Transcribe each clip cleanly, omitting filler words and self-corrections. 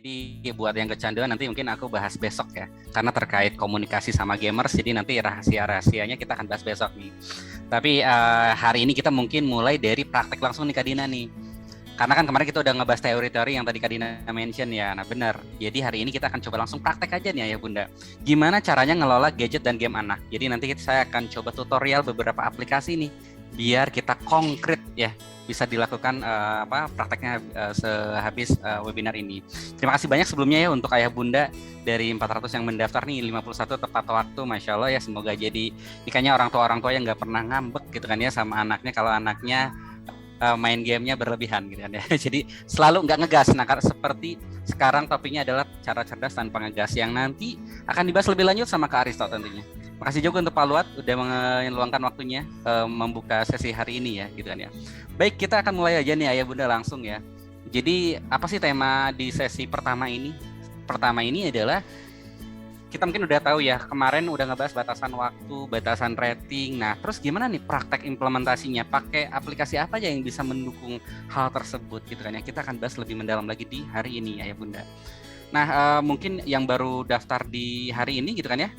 Jadi buat yang kecanduan nanti mungkin aku bahas besok ya. Karena terkait komunikasi sama gamers, jadi nanti rahasia-rahasianya kita akan bahas besok nih. Tapi hari ini kita mungkin mulai dari praktek langsung nih Kak Dina nih. Karena kan kemarin kita udah ngebahas teori-teori yang tadi Kak Dina mention ya. Nah benar, jadi hari ini kita akan coba langsung praktek aja nih Ayah Bunda. Gimana caranya ngelola gadget dan game anak. Jadi nanti saya akan coba tutorial beberapa aplikasi nih. Biar kita konkret ya bisa dilakukan prakteknya sehabis webinar ini. Terima kasih banyak sebelumnya ya untuk Ayah Bunda dari 400 yang mendaftar nih, 51 tepat waktu, Masya Allah ya. Semoga jadi ikannya orang tua yang nggak pernah ngambek gitu kan ya sama anaknya kalau anaknya main gamenya berlebihan gitu kan ya. Jadi selalu nggak ngegas. Nah seperti sekarang topiknya adalah cara cerdas tanpa ngegas yang nanti akan dibahas lebih lanjut sama Kak Aristo tentunya. Makasih juga untuk Pak Luat udah meluangkan waktunya membuka sesi hari ini ya gitu kan ya. Baik, kita akan mulai aja nih Ayah Bunda langsung ya. Jadi apa sih tema di sesi pertama ini? Pertama ini adalah kita mungkin udah tahu ya, kemarin udah ngebahas batasan waktu, batasan rating. Nah, terus gimana nih praktek implementasinya? Pakai aplikasi apa aja yang bisa mendukung hal tersebut gitu kan ya. Kita akan bahas lebih mendalam lagi di hari ini Ayah Bunda. Nah, mungkin yang baru daftar di hari ini gitu kan ya.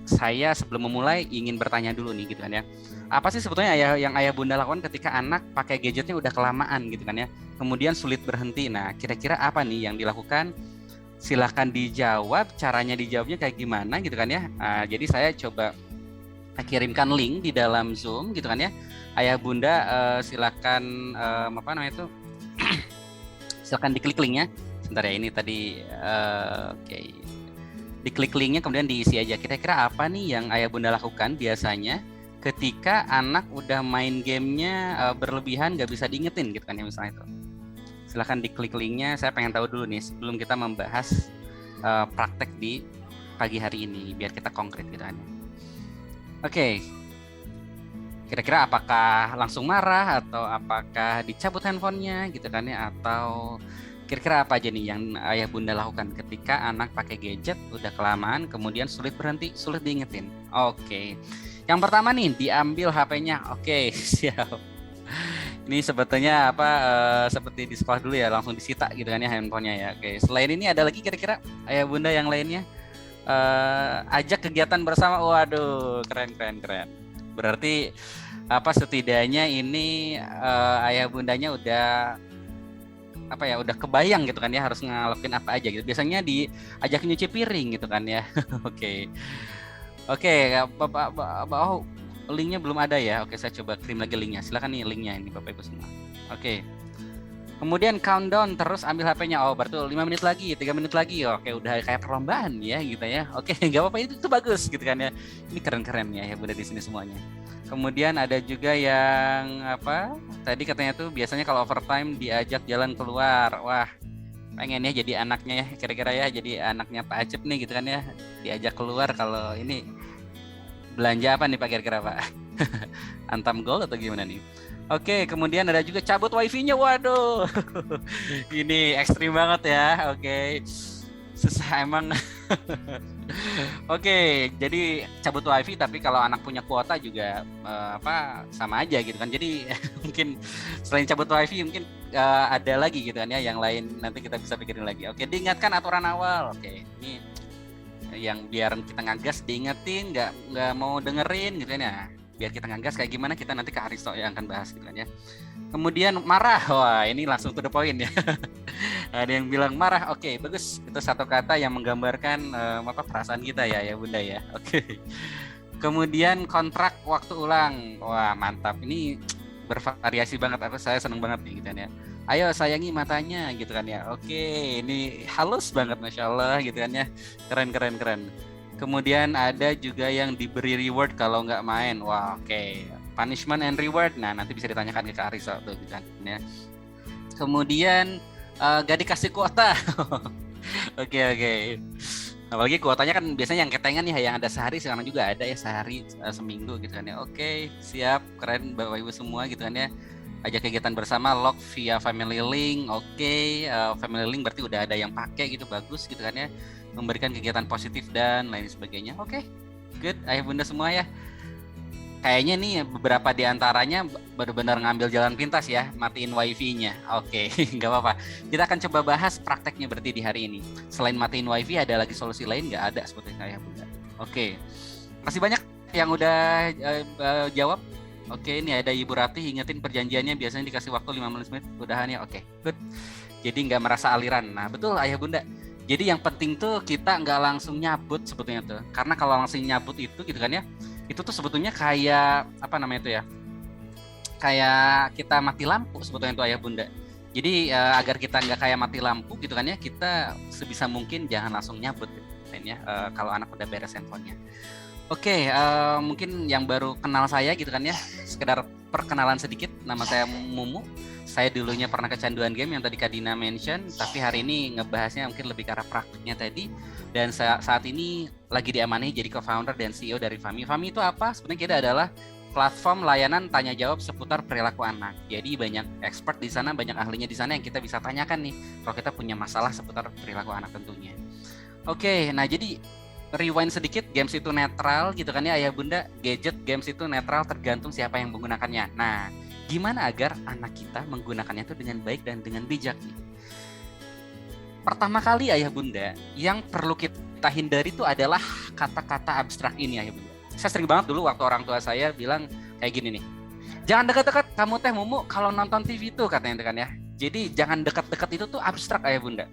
Saya sebelum memulai ingin bertanya dulu nih gitu kan ya. Apa sih sebetulnya yang Ayah Bunda lakukan ketika anak pakai gadgetnya udah kelamaan gitu kan ya. Kemudian sulit berhenti. Nah, kira-kira apa nih yang dilakukan? Silahkan dijawab, caranya dijawabnya kayak gimana gitu kan ya. Jadi saya coba kirimkan link di dalam Zoom gitu kan ya. Ayah Bunda silakan silakan diklik linknya. Sebentar ya, ini tadi oke. Diklik linknya kemudian diisi aja. Kira-kira apa nih yang Ayah Bunda lakukan biasanya ketika anak udah main gamenya berlebihan nggak bisa diingetin gitu kan ya misalnya itu. Silahkan diklik linknya. Saya pengen tahu dulu nih sebelum kita membahas praktek di pagi hari ini biar kita konkret gitu kan. Oke. Kira-kira apakah langsung marah atau apakah dicabut handphonenya gitu kan ya, atau kira-kira apa aja nih yang Ayah Bunda lakukan ketika anak pakai gadget udah kelamaan kemudian sulit berhenti, sulit diingetin? Oke. Yang pertama nih diambil HP-nya. Oke, siap. Ini sebetulnya seperti di sekolah dulu ya, langsung disita gitu kan ya handphonenya ya. Oke. Selain ini ada lagi kira-kira Ayah Bunda yang lainnya? Ajak kegiatan bersama. Waduh, keren. Berarti setidaknya ini Ayah Bundanya udah udah kebayang gitu kan ya harus ngelakuin apa aja gitu. Biasanya diajak nyuci piring gitu kan ya. Oke, Bapak, linknya belum ada ya. Oke, saya coba kirim lagi linknya. Silakan nih linknya ini Bapak Ibu semua. Oke. Kemudian countdown terus ambil HP-nya. Oh, berarti 5 menit lagi, 3 menit lagi. Oke, udah kayak perlombaan ya gitu ya. Oke, nggak apa-apa, itu bagus gitu kan ya. Ini keren-keren ya Bunda di sini semuanya. Kemudian ada juga yang tadi katanya tuh biasanya kalau overtime diajak jalan keluar. Wah, pengen ya jadi anaknya ya kira-kira ya, jadi anaknya Pak Acep nih gitu kan ya, diajak keluar. Kalau ini belanja apa nih Pak kira-kira Pak? Antam Gold atau gimana nih? Oke, kemudian ada juga cabut wifi-nya. Waduh, ini ekstrim banget ya. Oke, susah emang. Oke, jadi cabut wifi tapi kalau anak punya kuota juga sama aja gitu kan. Jadi mungkin selain cabut wifi mungkin ada lagi gitu kan ya yang lain, nanti kita bisa pikirin lagi. Oke, diingatkan aturan awal. Oke, ini yang biar kita ngagas diingetin, nggak mau dengerin gitu kan ya. Biar kita ngagas kayak gimana kita nanti ke Aristo yang akan bahas gitu kan ya. Kemudian marah. Wah, ini langsung to the point ya. Ada yang bilang marah. Oke, bagus. Itu satu kata yang menggambarkan perasaan kita ya Bunda ya. Oke. Kemudian kontrak waktu ulang. Wah, mantap. Ini bervariasi banget. Saya seneng banget nih gitu kan ya. Ayo sayangi matanya gitu kan ya. Oke, ini halus banget Masya Allah gitu kan ya. Keren. Kemudian ada juga yang diberi reward kalau nggak main. Wah, oke. Punishment and reward. Nah, nanti bisa ditanyakan ke Kak Arisa tuh gitu kan ya. Kemudian gak dikasih kuota. Oke. Apalagi kuotanya kan biasanya yang ketengan ya, yang ada sehari, sekarang juga ada ya sehari, seminggu gitu kan ya. Oke, siap, keren Bapak Ibu semua gitu kan ya. Ajak kegiatan bersama, log via family link. Oke, family link berarti udah ada yang pakai gitu, bagus gitu kan ya. Memberikan kegiatan positif dan lain sebagainya. Oke, good, Ayah Bunda semua ya. kayaknya nih beberapa di antaranya benar-benar ngambil jalan pintas ya, matiin wifi-nya. Oke, nggak apa-apa. Kita akan coba bahas prakteknya berarti di hari ini. Selain matiin wifi, ada lagi solusi lain nggak ada sebetulnya ya Bunda? Oke, masih banyak yang udah jawab. Oke, ini ada Ibu Ratih, ingetin perjanjiannya biasanya dikasih waktu 15 menit, udahan ya. Oke, good. Jadi nggak merasa aliran. Nah, betul Ayah Bunda. Jadi yang penting tuh kita nggak langsung nyabut sebetulnya tuh. Karena kalau langsung nyabut itu gitu kan ya, itu tuh sebetulnya kayak apa namanya itu ya, kayak kita mati lampu sebetulnya itu Ayah Bunda. Jadi agar kita nggak kayak mati lampu gitu kan ya, kita sebisa mungkin jangan langsung nyabut gitu kan ya, kalau anak udah beres handphonenya. Oke, mungkin yang baru kenal saya gitu kan ya, sekedar perkenalan sedikit. Nama saya Mumu. Saya dulunya pernah kecanduan game yang tadi Kak Dina mention, tapi hari ini ngebahasnya mungkin lebih ke arah praktiknya tadi. Dan saat ini lagi diamanahi jadi co-founder dan CEO dari Fami. Fami itu apa? Sebenarnya kita adalah platform layanan tanya jawab seputar perilaku anak. Jadi banyak expert di sana, banyak ahlinya di sana yang kita bisa tanyakan nih kalau kita punya masalah seputar perilaku anak tentunya. Oke, nah jadi rewind sedikit, games itu netral gitu kan ya Ayah Bunda. Gadget games itu netral tergantung siapa yang menggunakannya. Nah, gimana agar anak kita menggunakannya itu dengan baik dan dengan bijak nih? Pertama kali Ayah Bunda, yang perlu kita hindari itu adalah kata-kata abstrak ini Ayah Bunda. Saya sering banget dulu waktu orang tua saya bilang kayak gini nih, jangan dekat-dekat kamu teh Mumu kalau nonton TV itu katanya kan ya. Jadi jangan dekat-dekat itu tuh abstrak Ayah Bunda.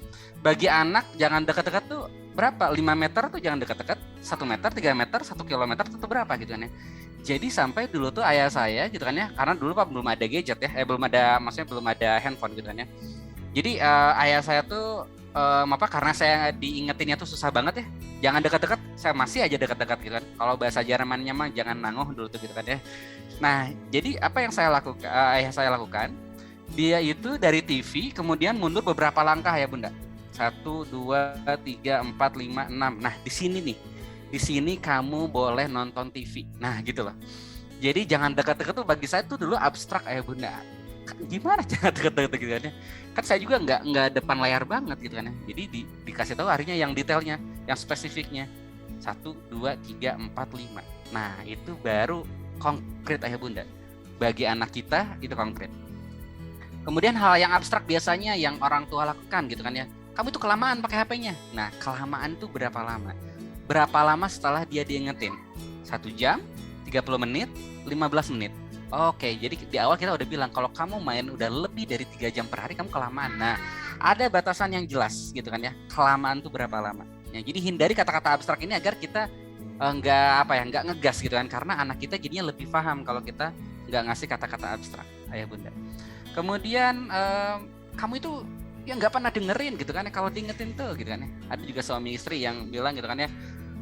Bagi anak jangan dekat-dekat tuh berapa? 5 meter tuh jangan dekat-dekat, 1 meter, 3 meter, 1 kilometer itu berapa gitu kan ya. Jadi sampai dulu tuh ayah saya gitu kan ya, karena dulu Pak belum ada gadget ya, maksudnya belum ada handphone gitu kan ya. Jadi ayah saya tuh karena saya diingetinnya tuh susah banget ya, jangan dekat-dekat, saya masih aja dekat-dekat gitu kan. Kalau bahasa Jermannya mah jangan nangoh dulu tuh gitu kan ya. Nah, jadi apa yang ayah saya lakukan, dia itu dari TV kemudian mundur beberapa langkah ya Bunda. 1, 2, 3, 4, 5, 6. Nah, di sini nih. Di sini kamu boleh nonton TV. Nah, gitu loh. Jadi jangan dekat-dekat tuh bagi saya tuh dulu abstrak Ayah Bunda. Gimana jangan dekat-dekat gitu kan ya? Kan saya juga nggak depan layar banget gitu kan ya. Jadi dikasih tahu harinya yang detailnya, yang spesifiknya. 1, 2, 3, 4, 5. Nah, itu baru konkret Ayah Bunda. Bagi anak kita itu konkret. Kemudian hal yang abstrak biasanya yang orang tua lakukan gitu kan ya. Kamu itu kelamaan pakai HP-nya. Nah, kelamaan itu berapa lama? Berapa lama setelah dia diingetin? 1 jam, 30 menit, 15 menit. Oke, jadi di awal kita udah bilang kalau kamu main udah lebih dari 3 jam per hari kamu kelamaan. Nah, ada batasan yang jelas gitu kan ya. Kelamaan itu berapa lama? Ya, jadi hindari kata-kata abstrak ini agar kita nggak ngegas gitu kan, karena anak kita jadinya lebih paham kalau kita nggak ngasih kata-kata abstrak Ayah Bunda. Kemudian kamu itu ya nggak pernah dengerin gitu kan ya, kalau diingetin tuh gitu kan ya. Ada juga suami istri yang bilang gitu kan ya,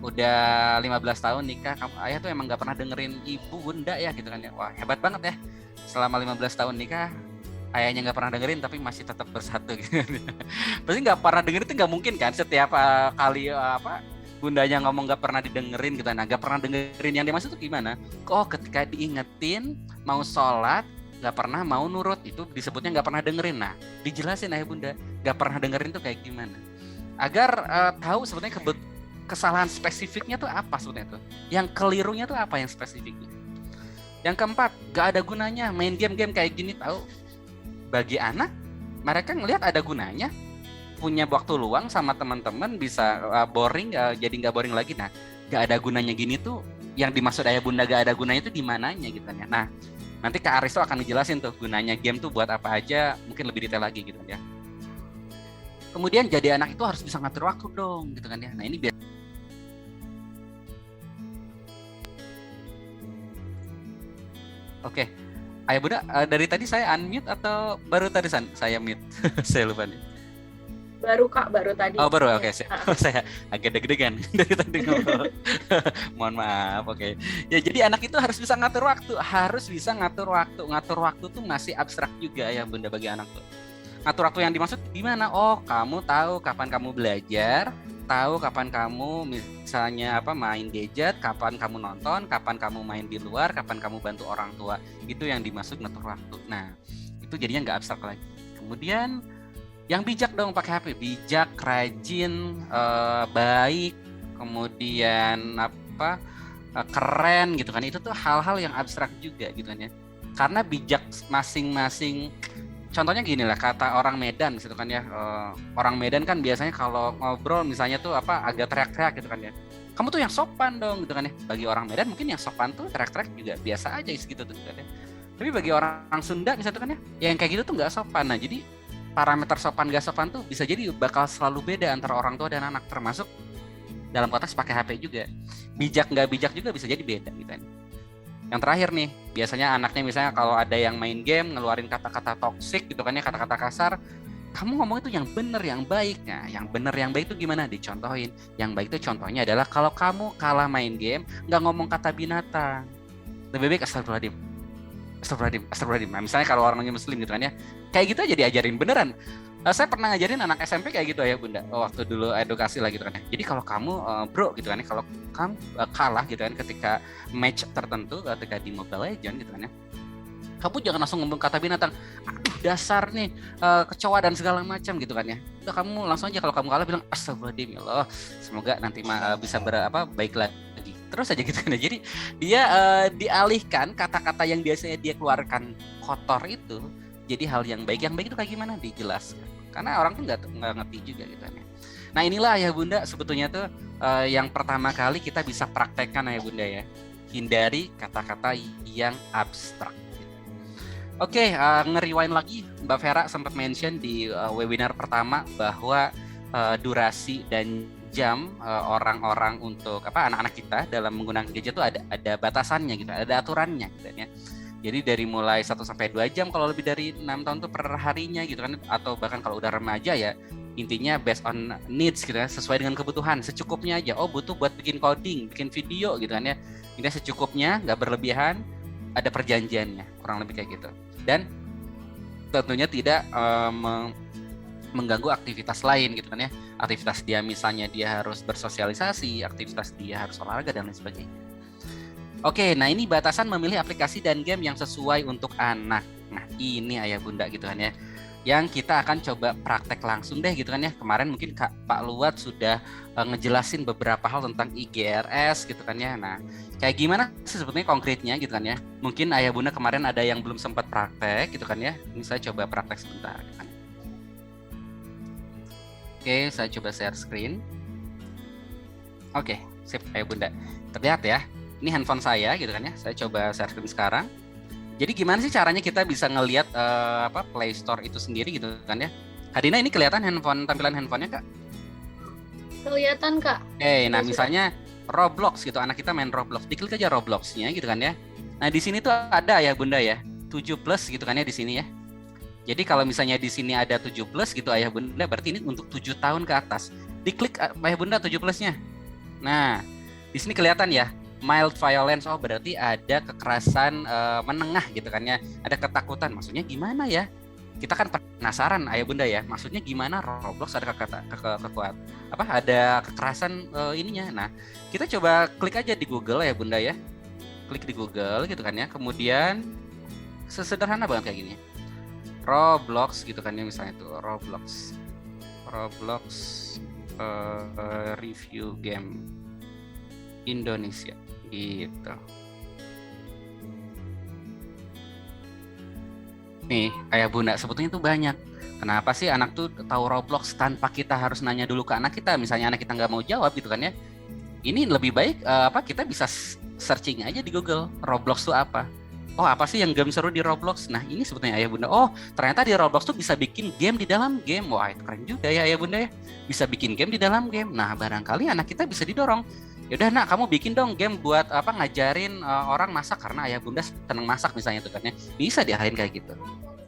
udah 15 tahun nikah, ayah tuh emang nggak pernah dengerin ibu Bunda ya gitu kan ya. Wah, hebat banget ya, selama 15 tahun nikah ayahnya nggak pernah dengerin tapi masih tetap bersatu gitu. Pasti nggak pernah dengerin itu nggak mungkin kan, setiap kali bundanya ngomong nggak pernah didengerin gitu. Nah, nggak pernah dengerin yang dimaksud tuh gimana? Oh, ketika diingetin mau sholat nggak pernah mau nurut, itu disebutnya nggak pernah dengerin. Nah, dijelasin Ayah Bunda nggak pernah dengerin tuh kayak gimana, agar tahu sebetulnya kesalahan spesifiknya tuh apa sebetulnya tuh, yang kelirunya tuh apa yang spesifiknya. Yang keempat, nggak ada gunanya main game-game kayak gini. Tahu, bagi anak mereka ngelihat ada gunanya, punya waktu luang sama teman-teman bisa boring, jadi nggak boring lagi. Nah, nggak ada gunanya gini tuh, yang dimaksud Ayah Bunda nggak ada gunanya itu di mananya gitu kan ya. Nah, nanti Kak Aristo akan dijelasin tuh gunanya game tuh buat apa aja, mungkin lebih detail lagi gitu ya. Kemudian jadi anak itu harus bisa ngatur waktu dong gitu kan ya. Nah, ini Oke. Ayah Bunda, dari tadi saya unmute atau baru tadi saya mute? Saya lupa nih. Baru Kak, baru tadi. Oh baru, oke. Saya agak deg-degan dari tadi ngobrol. Mohon maaf, oke. Ya jadi anak itu harus bisa ngatur waktu, Ngatur waktu tuh masih abstrak juga ya Bunda bagi anak tuh. Ngatur waktu yang dimaksud gimana? Oh, kamu tahu kapan kamu belajar, tahu kapan kamu misalnya main gadget, kapan kamu nonton, kapan kamu main di luar, kapan kamu bantu orang tua. Itu yang dimaksud ngatur waktu. Nah, itu jadinya nggak abstrak lagi. Kemudian yang bijak dong pakai HP, bijak, rajin, baik, kemudian keren gitu kan. Itu tuh hal-hal yang abstrak juga gitu kan ya. Karena bijak masing-masing. Contohnya gini lah, kata orang Medan gitu kan ya. Orang Medan kan biasanya kalau ngobrol misalnya tuh agak teriak-teriak gitu kan ya. Kamu tuh yang sopan dong gitu kan ya. Bagi orang Medan mungkin yang sopan tuh teriak-teriak juga biasa aja gitu tuh kan ya. Tapi bagi orang Sunda misalnya tuh kan ya, yang kayak gitu tuh nggak sopan. Nah jadi parameter sopan gak sopan tuh bisa jadi bakal selalu beda antara orang tua dan anak, termasuk dalam konteks pakai HP juga. Bijak nggak bijak juga bisa jadi beda gitu kan. Yang terakhir nih, biasanya anaknya misalnya kalau ada yang main game ngeluarin kata-kata toksik gitu kan ya, kata-kata kasar, kamu ngomong itu yang benar, yang baik. Nah, yang benar, yang baik itu gimana? Dicontohin. Yang baik itu contohnya adalah kalau kamu kalah main game, nggak ngomong kata binatang. Lebih baik astagfirullahaladzim. Astagfirullahaladzim. Nah, misalnya kalau orangnya muslim gitu kan ya, kayak gitu aja diajarin beneran. Saya pernah ngajarin anak SMP kayak gitu ya Bunda, waktu dulu edukasi lah gitu kan ya. Jadi kalau kamu bro gitu kan ya, kalau kamu kalah gitu kan ketika match tertentu, ketika di Mobile Legends gitu kan ya, kamu jangan langsung ngomong kata binatang, aduh dasar nih kecoa dan segala macam gitu kan ya. Udah kamu langsung aja kalau kamu kalah bilang astagfirullahaladzim ya Allah, semoga nanti bisa baik lagi. Terus aja gitu kan ya. Jadi dia dialihkan kata-kata yang biasanya dia keluarkan kotor itu jadi hal yang baik. Yang baik itu kayak gimana? Dijelaskan. Karena orang tuh nggak ngerti juga gitu kan ya. Nah inilah Ayah Bunda sebetulnya tuh yang pertama kali kita bisa praktekkan Ayah Bunda ya. Hindari kata-kata yang abstrak. Oke, nge-rewind lagi, Mbak Vera sempat mention di webinar pertama bahwa durasi dan jam orang-orang untuk anak-anak kita dalam menggunakan gadget itu ada batasannya gitu, ada aturannya gitu ya. Jadi dari mulai 1 sampai 2 jam kalau lebih dari 6 tahun tuh per harinya gitu kan, atau bahkan kalau udah remaja ya intinya based on needs gitu ya, sesuai dengan kebutuhan, secukupnya aja. Oh butuh buat bikin coding, bikin video gitu kan ya. Ini secukupnya, nggak berlebihan, ada perjanjiannya, kurang lebih kayak gitu. Dan tentunya tidak mengganggu aktivitas lain gitu kan ya. Aktivitas dia misalnya dia harus bersosialisasi, aktivitas dia harus olahraga dan lain sebagainya. Oke, nah ini batasan memilih aplikasi dan game yang sesuai untuk anak. Nah ini Ayah Bunda gitu kan ya, yang kita akan coba praktek langsung deh gitu kan ya. Kemarin mungkin Pak Luat sudah ngejelasin beberapa hal tentang IGRS gitu kan ya. Nah kayak gimana sih sebetulnya konkretnya gitu kan ya. Mungkin Ayah Bunda kemarin ada yang belum sempat praktek gitu kan ya. Ini saya coba praktek sebentar gitu kan. Oke, saya coba share screen. Oke, sip Ayah Bunda. Terlihat ya. Ini handphone saya gitu kan ya. Saya coba share screen sekarang. Jadi gimana sih caranya kita bisa ngelihat Play Store itu sendiri gitu kan ya? Hadina ini kelihatan tampilan handphonenya Kak? Kelihatan Kak. Oke, nah misalnya Roblox gitu, anak kita main Roblox, diklik aja Roblox-nya gitu kan ya. Nah di sini tuh ada ya Bunda ya, 7+ gitu kan ya di sini ya. Jadi kalau misalnya di sini ada 7+ gitu Ayah Bunda, berarti ini untuk 7 tahun ke atas. Diklik Ayah Bunda 7+-nya. Nah di sini kelihatan ya, mild violence, oh berarti ada kekerasan menengah gitu kan ya, ada ketakutan. Maksudnya gimana ya? Kita kan penasaran Ayah Bunda ya, maksudnya gimana Roblox ada ada kekerasan ininya. Nah kita coba klik aja di Google ya Bunda ya, klik di Google gitu kan ya, kemudian sesederhana banget kayak gini, Roblox gitu kan ya, misalnya itu Roblox review game Indonesia gitu. Nih Ayah Bunda sebetulnya itu banyak. Kenapa sih anak tuh tahu Roblox tanpa kita harus nanya dulu ke anak kita? Misalnya anak kita nggak mau jawab gitu kan ya. Ini lebih baik kita bisa searching aja di Google, Roblox tuh apa? Oh apa sih yang game seru di Roblox? Nah ini sebetulnya Ayah Bunda. Oh ternyata di Roblox tuh bisa bikin game di dalam game. Wah itu keren juga ya Ayah Bunda ya. Bisa bikin game di dalam game. Nah barangkali anak kita bisa didorong. Yaudah nak kamu bikin dong game buat ngajarin orang masak, karena Ayah Bunda seneng masak misalnya tuh kan ya. Bisa diarahin kayak gitu.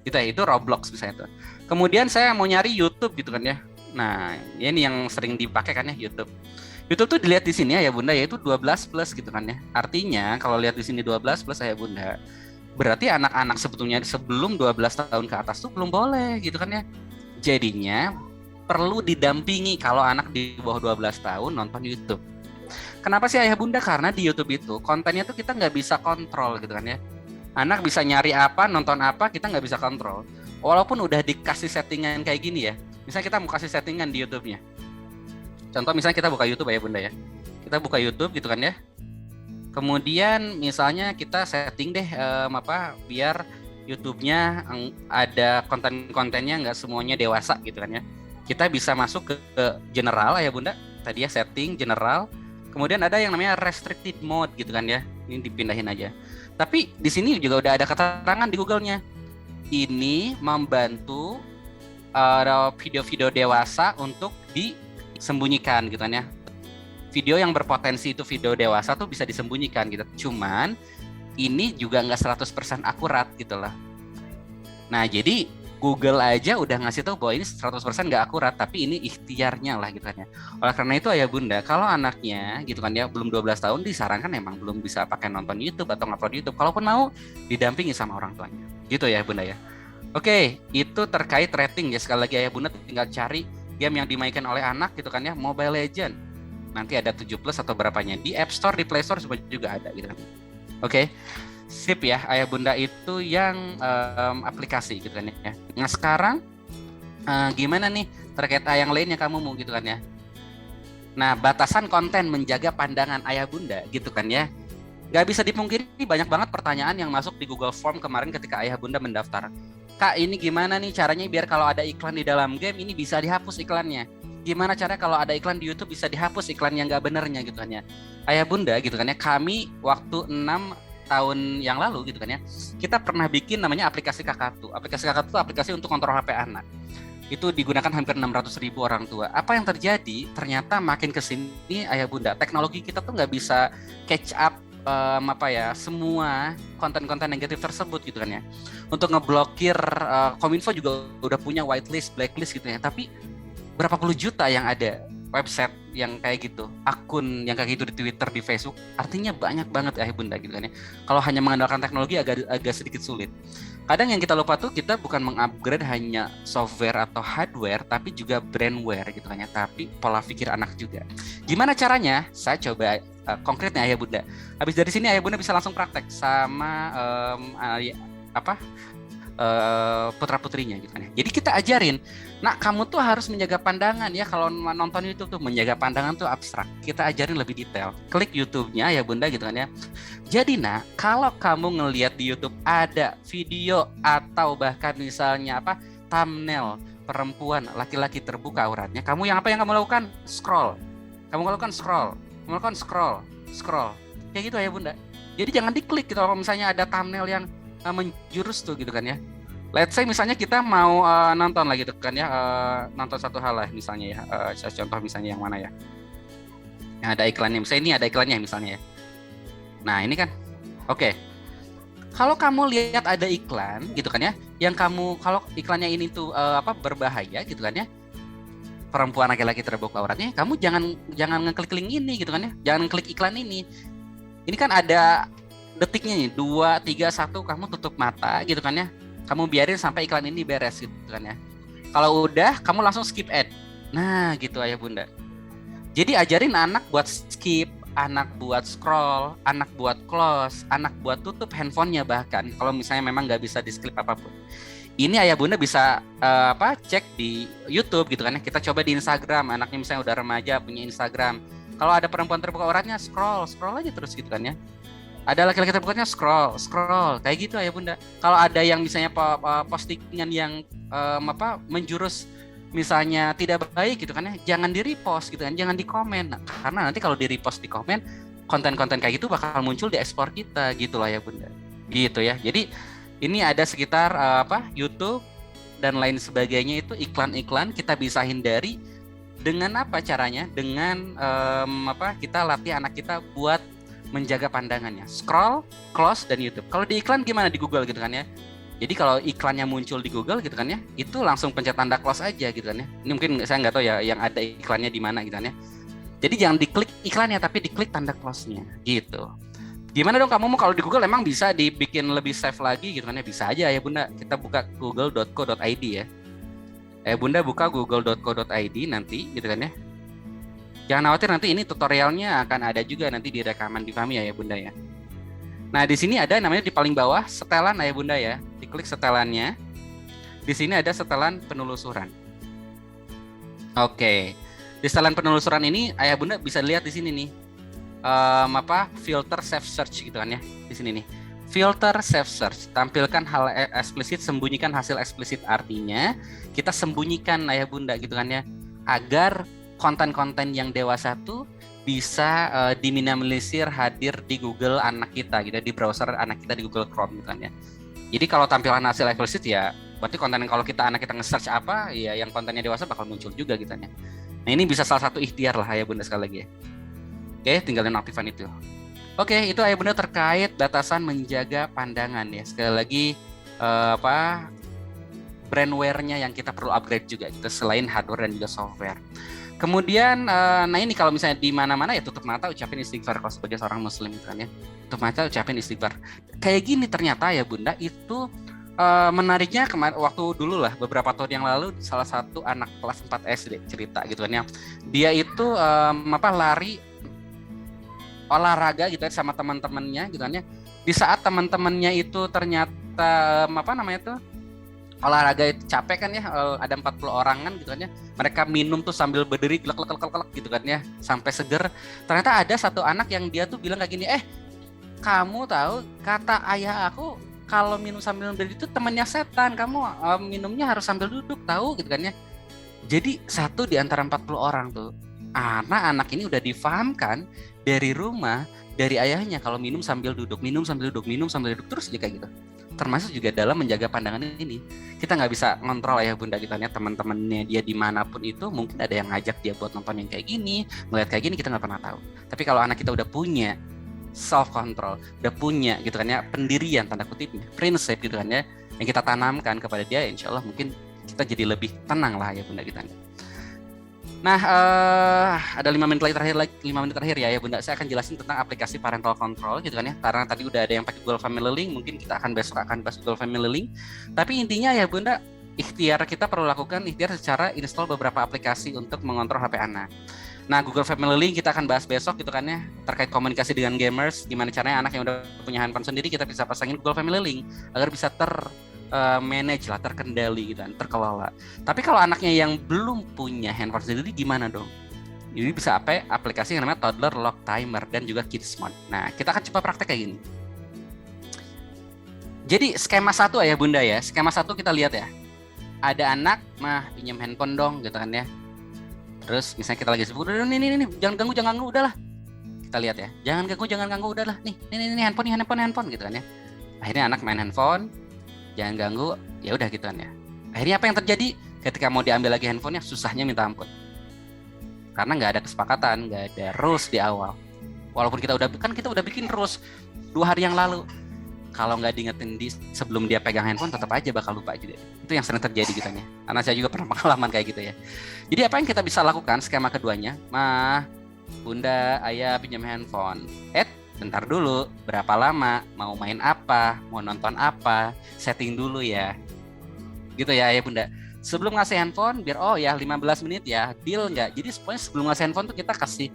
Gitu ya, itu Roblox misalnya tuh. Kemudian saya mau nyari YouTube gitu kan ya. Nah ini yang sering dipakai kan ya, YouTube. YouTube tuh dilihat di sini Ayah Bunda yaitu 12+ gitu kan ya. Artinya kalau lihat di sini 12+ Ayah Bunda, berarti anak-anak sebetulnya sebelum 12 tahun ke atas tuh belum boleh gitu kan ya. Jadinya perlu didampingi kalau anak di bawah 12 tahun nonton YouTube. Kenapa sih Ayah Bunda? Karena di YouTube itu kontennya tuh kita nggak bisa kontrol gitu kan ya. Anak bisa nyari apa, nonton apa, kita nggak bisa kontrol. Walaupun udah dikasih settingan kayak gini ya. Misalnya kita mau kasih settingan di YouTube-nya. Contoh misalnya kita buka YouTube Ayah Bunda ya. Kita buka YouTube gitu kan ya. Kemudian misalnya kita setting deh biar YouTube-nya ada konten-kontennya nggak semuanya dewasa gitu kan ya. Kita bisa masuk ke general ya Bunda. Tadi ya setting general. Kemudian ada yang namanya restricted mode gitu kan ya. Ini dipindahin aja. Tapi di sini juga udah ada keterangan di Google-nya. Ini membantu video-video dewasa untuk disembunyikan gitu kan ya. Video yang berpotensi itu video dewasa tuh bisa disembunyikan gitu. Cuman ini juga nggak 100% akurat gitu lah. Nah jadi Google aja udah ngasih tahu bahwa ini 100% nggak akurat, tapi ini ikhtiarnya lah gitu kan ya. Oleh karena itu ayah bunda, kalau anaknya gitu kan ya belum 12 tahun disarankan emang belum bisa pakai nonton YouTube atau ngupload YouTube. Kalaupun mau didampingi sama orang tuanya. Gitu ya bunda ya. Oke, itu terkait rating ya. Sekali lagi ayah bunda tinggal cari game yang dimainkan oleh anak gitu kan ya, Mobile Legend. Nanti ada 7+ atau berapanya di App Store, di Play Store juga ada gitu kan. Oke. Sip ya, ayah bunda itu yang aplikasi gitu kan ya. Nah sekarang gimana nih terkait yang lainnya kamu mau gitu kan ya. Nah batasan konten menjaga pandangan ayah bunda gitu kan ya. Gak bisa dipungkiri banyak banget pertanyaan yang masuk di Google Form kemarin ketika ayah bunda mendaftar. Kak ini gimana nih caranya biar kalau ada iklan di dalam game ini bisa dihapus iklannya. Gimana caranya kalau ada iklan di YouTube bisa dihapus iklan yang gak benernya gitu kan ya. Ayah bunda gitu kan ya, kami waktu 6 tahun yang lalu gitu kan ya, kita pernah bikin namanya aplikasi Kakatu. Aplikasi Kakatu itu aplikasi untuk kontrol HP anak. Itu digunakan hampir 600.000 orang tua. Apa yang terjadi? Ternyata makin kesini ayah bunda, teknologi kita tuh nggak bisa catch up semua konten-konten negatif tersebut gitu kan ya. Untuk ngeblokir, Kominfo juga udah punya whitelist, blacklist gitu ya. Tapi berapa puluh juta yang ada website yang kayak gitu, akun yang kayak gitu di Twitter, di Facebook, artinya banyak banget ya bunda gitu kan ya. Kalau hanya mengandalkan teknologi agak sedikit sulit. Kadang yang kita lupa tuh kita bukan mengupgrade hanya software atau hardware, tapi juga brandware gitu kan ya. Tapi pola pikir anak juga. Gimana caranya? Saya coba konkretnya ayah bunda. Habis dari sini ayah bunda bisa langsung praktek sama putra putrinya gitu kan ya. Jadi kita ajarin, nah kamu tuh harus menjaga pandangan ya. Kalau nonton YouTube tuh menjaga pandangan tuh abstrak. Kita ajarin lebih detail. Klik YouTube-nya ya bunda gitu kan ya. Jadi nah kalau kamu ngelihat di YouTube ada video atau bahkan misalnya thumbnail perempuan laki-laki terbuka auratnya, kamu yang kamu lakukan? Scroll. Kamu lakukan scroll. Kamu lakukan scroll. Kayak gitu ya bunda. Jadi jangan diklik gitu kalau misalnya ada thumbnail yang menjurus tuh gitu kan ya. Let's say misalnya kita mau nonton lah gitu kan ya, nonton satu hal lah misalnya ya, saya contoh misalnya yang mana ya, yang ada iklannya, misalnya ini ada iklannya misalnya ya. Nah ini kan, oke. Kalau kamu lihat ada iklan gitu kan ya, yang kamu kalau iklannya ini tuh berbahaya gitu kan ya, perempuan laki-laki terbuka auratnya, kamu jangan ngeklik link ini gitu kan ya, jangan klik iklan ini. Ini kan ada detiknya nih, 2, 3, 1, kamu tutup mata gitu kan ya. Kamu biarin sampai iklan ini beres gitu kan ya. Kalau udah, kamu langsung skip ad. Nah gitu ayah bunda. Jadi ajarin anak buat skip, anak buat scroll, anak buat close, anak buat tutup handphonenya bahkan. Kalau misalnya memang nggak bisa di skip apapun. Ini ayah bunda bisa cek di YouTube gitu kan ya. Kita coba di Instagram, anaknya misalnya udah remaja punya Instagram. Kalau ada perempuan terbuka auratnya, scroll aja terus gitu kan ya. Ada laki-laki terbukanya scroll kayak gitu ayah bunda. Kalau ada yang misalnya postingan yang menjurus misalnya tidak baik gitu kan ya, jangan di repost gitu kan, jangan di komen. Nah, karena nanti kalau di repost di komen, konten-konten kayak gitu bakal muncul di ekspor kita gitu lah ya bunda. Gitu ya. Jadi ini ada sekitar YouTube dan lain sebagainya, itu iklan-iklan kita bisa hindari dengan apa caranya? Dengan kita latih anak kita buat menjaga pandangannya, scroll, close, dan YouTube. Kalau di iklan gimana di Google gitu kan ya. Jadi kalau iklannya muncul di Google gitu kan ya, itu langsung pencet tanda close aja gitu kan ya. Ini mungkin saya nggak tahu ya yang ada iklannya di mana gitu kan ya. Jadi jangan diklik iklannya, tapi diklik tanda close-nya gitu. Gimana dong kamu mau kalau di Google emang bisa dibikin lebih safe lagi gitu kan ya? Bisa aja ya bunda, kita buka google.co.id ya. Bunda buka google.co.id nanti gitu kan ya. Jangan khawatir, nanti ini tutorialnya akan ada juga nanti di rekaman di kami ya bunda ya. Nah di sini ada namanya di paling bawah setelan ya bunda ya. Diklik setelannya. Di sini ada setelan penelusuran. Oke. Di setelan penelusuran ini ayah bunda bisa lihat di sini nih. filter safe search gitu kan ya. Di sini nih. Filter safe search, tampilkan hal eksplisit, sembunyikan hasil eksplisit. Artinya kita sembunyikan ayah bunda gitu kan ya, agar konten-konten yang dewasa tuh bisa diminimalisir hadir di Google anak kita gitu, di browser anak kita di Google Chrome gitu kan ya. Jadi kalau tampilan hasil eksplisit ya berarti konten yang kalau anak kita nge-search apa ya yang kontennya dewasa bakal muncul juga gitu kan ya. Nah ini bisa salah satu ikhtiar lah ayah bunda sekali lagi ya. Oke, tinggal nonaktifan itu. Oke, itu ayah bunda terkait batasan menjaga pandangan ya. Sekali lagi brandware-nya yang kita perlu upgrade juga gitu, selain hardware dan juga software. Kemudian, nah ini kalau misalnya di mana-mana ya tutup mata ucapin istighfar kalau sebagai seorang muslim kan ya. Tutup mata ucapin istighfar. Kayak gini ternyata ya bunda itu menariknya waktu dulu lah beberapa tahun yang lalu salah satu anak kelas 4 SD cerita gitu kan ya. Dia itu lari olahraga gitu ya sama teman-temannya gitu kan ya. Di saat teman-temannya itu ternyata olahraga itu capek kan ya, ada 40 orangan gitu kan ya. Mereka minum tuh sambil berdiri glek gitu kan ya, sampai seger. Ternyata ada satu anak yang dia tuh bilang kayak gini, kamu tahu kata ayah aku kalau minum sambil berdiri itu temannya setan, kamu minumnya harus sambil duduk tahu gitu kan ya. Jadi satu di antara 40 orang tuh, anak ini udah difahamkan dari rumah, dari ayahnya kalau minum sambil duduk terus aja kayak gitu. Termasuk juga dalam menjaga pandangan ini. Kita nggak bisa ngontrol ayah bunda kita nya, teman-temannya dia dimanapun itu mungkin ada yang ngajak dia buat nonton yang kayak gini, melihat kayak gini, kita nggak pernah tahu. Tapi kalau anak kita udah punya self control, udah punya gitu kan ya, pendirian tanda kutipnya, prinsip gitu kan ya, yang kita tanamkan kepada dia, insya Allah mungkin kita jadi lebih tenang lah ayah bunda kita. Nah, ada 5 menit terakhir ya bunda, saya akan jelasin tentang aplikasi parental control gitu kan ya, karena tadi udah ada yang pakai Google Family Link, mungkin kita besok akan bahas Google Family Link. Tapi intinya ya bunda, kita perlu lakukan ikhtiar secara install beberapa aplikasi untuk mengontrol HP anak. Nah, Google Family Link kita akan bahas besok gitu kan ya, terkait komunikasi dengan gamers, gimana caranya anak yang udah punya handphone sendiri kita bisa pasangin Google Family Link agar bisa manage lah, terkendali gitu kan, terkelola. Tapi kalau anaknya yang belum punya handphone sendiri gimana dong? Jadi bisa aplikasi yang namanya Toddler Lock Timer dan juga Kids Mode. Nah, kita akan coba praktek kayak gini. Jadi skema 1 ayah bunda ya, skema 1 kita lihat ya. Ada anak, pinjam handphone dong gitu kan ya. Terus misalnya kita lagi sibuk, ini jangan ganggu udahlah. Kita lihat ya, jangan ganggu udahlah. Nih handphone gitu kan ya. Akhirnya anak main handphone, jangan ganggu, ya udah gitu kan ya. Akhirnya apa yang terjadi? Ketika mau diambil lagi handphonenya, susahnya minta ampun. Karena nggak ada kesepakatan, nggak ada rules di awal. Walaupun kita udah bikin rules 2 hari yang lalu. Kalau nggak diingetin sebelum dia pegang handphone, tetap aja bakal lupa juga. Itu yang sering terjadi gitu kan ya. Karena saya juga pernah pengalaman kayak gitu ya. Jadi apa yang kita bisa lakukan skema keduanya? Bunda, ayah pinjam handphone. Bentar dulu, berapa lama, mau main apa, mau nonton apa, setting dulu ya. Gitu ya ayah bunda. Sebelum ngasih handphone, biar 15 menit ya, deal nggak? Jadi pokoknya sebelum ngasih handphone tuh kita kasih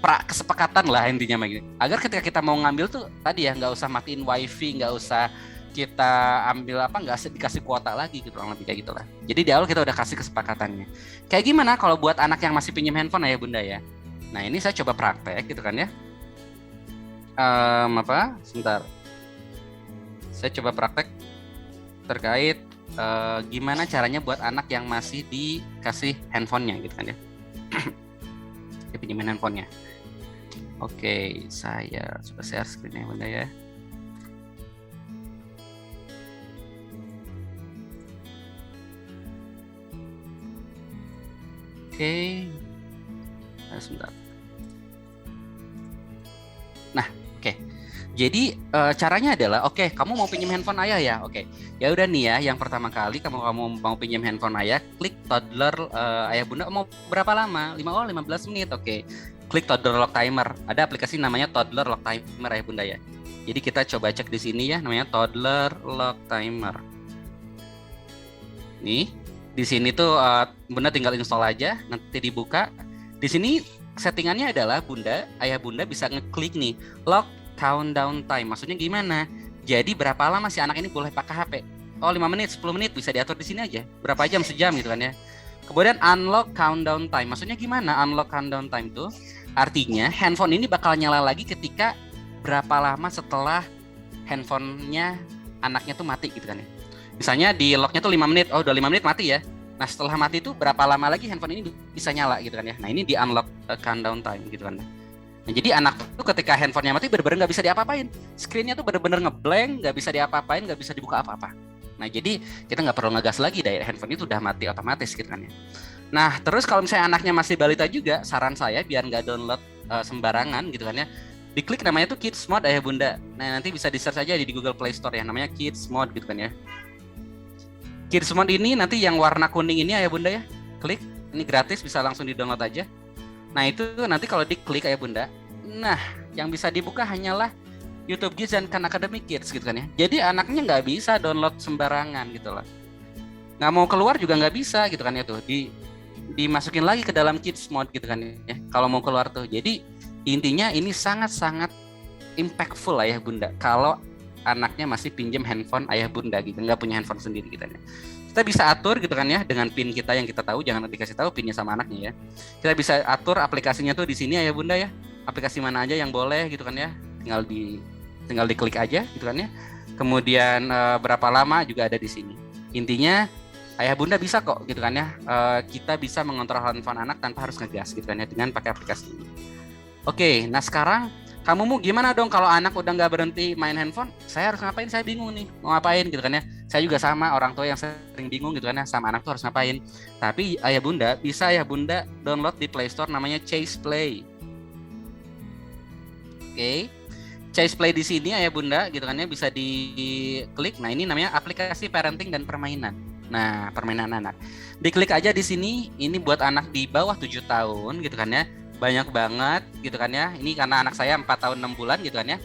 kesepakatan lah intinya begini. Agar ketika kita mau ngambil tuh tadi ya, nggak usah matiin wifi, nggak usah kita ambil nggak dikasih kuota lagi gitu, lebih kayak gitulah. Jadi di awal kita udah kasih kesepakatannya. Kayak gimana kalau buat anak yang masih pinjam handphone ayah bunda ya? Nah ini saya coba praktek gitu kan ya. Sebentar. Saya coba praktek terkait gimana caranya buat anak yang masih dikasih handphonenya gitu kan ya. Dia pinjemin handphonenya. Oke, saya coba share screen-nya bunda ya. Oke. Sebentar. Nah, oke. Jadi caranya adalah kamu mau pinjam handphone ayah ya? Ya udah nih ya, yang pertama kali kamu mau pinjam handphone ayah, klik Toddler ayah bunda mau berapa lama? 15 menit. Klik Toddler Lock Timer. Ada aplikasi namanya Toddler Lock Timer ayah bunda ya. Jadi kita coba cek di sini ya, namanya Toddler Lock Timer. Nih, di sini tuh bunda tinggal install aja, nanti dibuka. Di sini settingannya adalah ayah bunda bisa ngeklik nih lock countdown time. Maksudnya gimana? Jadi berapa lama si anak ini boleh pakai HP? 5 menit, 10 menit bisa diatur di sini aja. Berapa jam, sejam gitu kan ya. Kemudian unlock countdown time. Maksudnya gimana unlock countdown time tuh? Artinya handphone ini bakal nyala lagi ketika berapa lama setelah handphonenya anaknya tuh mati gitu kan ya. Misalnya di locknya tuh 5 menit, udah 5 menit mati ya. Nah setelah mati itu berapa lama lagi handphone ini bisa nyala gitu kan ya. Nah ini di unlock countdown time gitu kan. Nah, jadi anak tuh ketika handphonenya mati bener-bener nggak bisa diapa-apain, screennya tuh bener-bener ngeblank, nggak bisa diapa-apain, nggak bisa dibuka apa-apa. Nah jadi kita nggak perlu ngegas lagi, dari handphone itu udah mati otomatis gitu kan ya. Nah terus kalau misalnya anaknya masih balita juga, saran saya biar nggak download sembarangan gitu kan ya, diklik namanya tuh Kids Mode ayah bunda. Nah nanti bisa di search aja di Google Play Store ya, namanya Kids Mode gitu kan ya. Kids Mode ini nanti yang warna kuning ini ayah bunda ya, klik, ini gratis bisa langsung di download aja. Nah itu nanti kalau diklik ayah bunda, nah yang bisa dibuka hanyalah YouTube Kids dan Khan Academy Kids gitu kan ya. Jadi anaknya nggak bisa download sembarangan gitu loh. Nggak mau keluar juga nggak bisa gitu kan ya tuh. Dimasukin lagi ke dalam Kids Mode gitu kan ya. Kalau mau keluar tuh. Jadi intinya ini sangat-sangat impactful ayah bunda. Kalau anaknya masih pinjam handphone ayah bunda gitu, nggak punya handphone sendiri gitu kan ya. Kita bisa atur gitu kan ya dengan PIN kita yang kita tahu, jangan dikasih tahu PIN-nya sama anaknya ya. Kita bisa atur aplikasinya tuh di sini ayah bunda ya. Aplikasi mana aja yang boleh gitu kan ya. Tinggal diklik aja gitu kan ya. Kemudian berapa lama juga ada di sini. Intinya ayah bunda bisa kok gitu kan ya. Kita bisa mengontrol handphone anak tanpa harus ngegas gitu kan ya dengan pakai aplikasi ini. Oke, nah sekarang kamu mau gimana dong kalau anak udah nggak berhenti main handphone? Saya harus ngapain? Saya bingung nih mau ngapain gitu kan ya. Saya juga sama orang tua yang sering bingung gitu kan ya, sama anak tuh harus ngapain. Tapi ayah bunda bisa ayah bunda download di Play Store namanya Chase Play. Oke. Chase Play di sini ayah bunda gitu kan ya, bisa diklik. Nah ini namanya aplikasi parenting dan permainan. Nah permainan anak. Diklik aja di sini. Ini buat anak di bawah 7 tahun gitu kan ya. Banyak banget gitu kan ya. Ini karena anak saya 4 tahun 6 bulan gitu kan ya.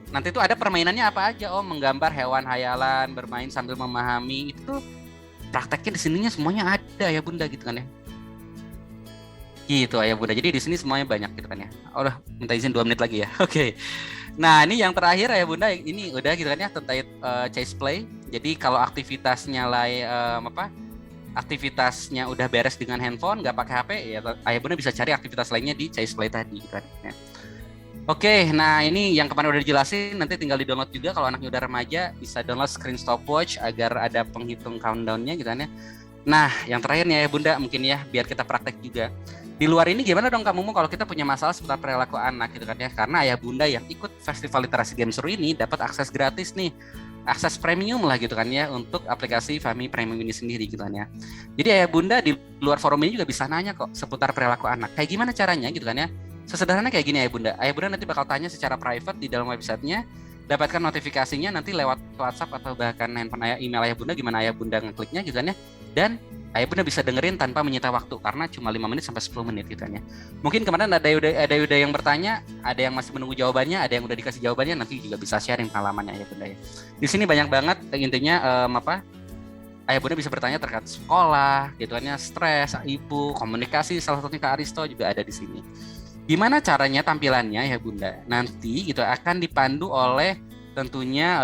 Nanti itu ada permainannya apa aja. Menggambar hewan hayalan, bermain sambil memahami. Itu tuh prakteknya di sininya semuanya ada ya bunda gitu kan ya. Gitu ayah bunda. Jadi di sini semuanya banyak gitu kan ya. Udah minta izin 2 menit lagi ya. Oke. Nah ini yang terakhir ayah bunda, ini udah gitu kan ya tentang Chase Play. Jadi kalau aktivitasnya aktivitasnya udah beres dengan handphone, nggak pakai HP, ya ayah bunda bisa cari aktivitas lainnya di Chase Play tadi gitu kan ya. Oke, nah ini yang kemarin udah dijelasin, nanti tinggal di download juga kalau anaknya udah remaja, bisa download screen stopwatch agar ada penghitung countdown-nya gitu kan ya. Nah, yang terakhir nih ayah bunda mungkin ya, biar kita praktek juga. Di luar ini gimana dong kamu kalau kita punya masalah seputar perilaku anak gitu kan ya. Karena ayah bunda yang ikut Festival Literasi Games Seru ini dapat akses gratis nih, akses premium lah gitu kan ya untuk aplikasi Fahmi Premium ini sendiri gitu kan ya. Jadi ayah bunda di luar forum ini juga bisa nanya kok seputar perilaku anak. Kayak gimana caranya gitu kan ya. Sesederhana kayak gini ayah bunda. Ayah bunda nanti bakal tanya secara private di dalam websitenya, dapatkan notifikasinya nanti lewat WhatsApp atau bahkan handphone email ayah bunda, gimana ayah bunda ngekliknya gitu kan ya. Dan ayah bunda bisa dengerin tanpa menyita waktu karena cuma 5 menit sampai 10 menit gitu kan ya. Mungkin kemarin ada yang bertanya, ada yang masih menunggu jawabannya, ada yang udah dikasih jawabannya, nanti juga bisa sharing pengalamannya ayah bunda ya. Di sini banyak banget intinya ayah bunda bisa bertanya terkait sekolah, gitu kan ya, stres, ibu, komunikasi, salah satunya Kak Aristo juga ada di sini. Gimana caranya tampilannya ya bunda? Nanti gitu akan dipandu oleh tentunya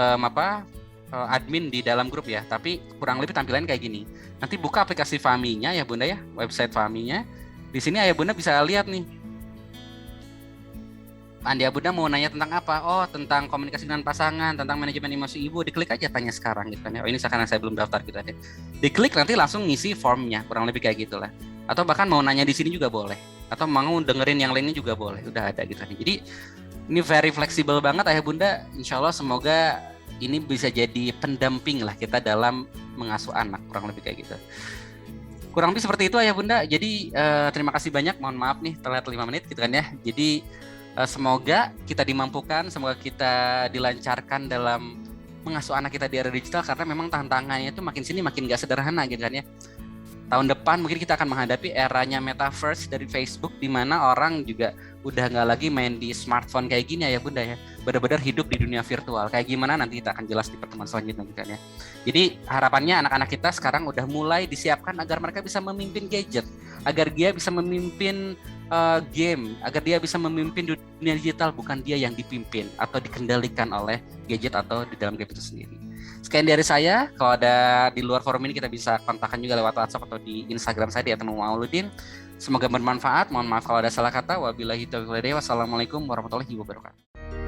admin di dalam grup ya. Tapi kurang lebih tampilannya kayak gini. Nanti buka aplikasi Fahmi-nya ya bunda ya, website Fahmi-nya. Di sini ayah bunda bisa lihat nih. Andi bunda mau nanya tentang apa? Oh tentang komunikasi dengan pasangan, tentang manajemen emosi ibu. Diklik aja tanya sekarang gitu kan ya. Oh ini sekarang saya belum daftar gitu aja. Diklik nanti langsung ngisi formnya, kurang lebih kayak gitulah. Atau bahkan mau nanya di sini juga boleh. Atau mau dengerin yang lainnya juga boleh, udah ada gitu. Jadi ini very fleksibel banget ayah bunda. Insya Allah semoga ini bisa jadi pendamping lah kita dalam mengasuh anak, kurang lebih kayak gitu. Kurang lebih seperti itu ayah bunda. Jadi terima kasih banyak, mohon maaf nih telat 5 menit gitu kan ya. Jadi semoga kita dimampukan, semoga kita dilancarkan dalam mengasuh anak kita di era digital, karena memang tantangannya itu makin sini makin gak sederhana gitu kan ya. Tahun depan mungkin kita akan menghadapi eranya metaverse dari Facebook, di mana orang juga udah nggak lagi main di smartphone kayak gini ya bunda ya, benar-benar hidup di dunia virtual. Kayak gimana nanti kita akan jelas di pertemuan selanjutnya kan ya. Jadi harapannya anak-anak kita sekarang udah mulai disiapkan agar mereka bisa memimpin gadget, agar dia bisa memimpin game, agar dia bisa memimpin dunia digital, bukan dia yang dipimpin atau dikendalikan oleh gadget atau di dalam game itu sendiri. Sekian dari saya. Kalau ada di luar forum ini kita bisa kontakkan juga lewat WhatsApp atau di Instagram saya di @mauludin. Semoga bermanfaat. Mohon maaf kalau ada salah kata. Wabillahi taufiq wal hidayah. Wassalamualaikum warahmatullahi wabarakatuh.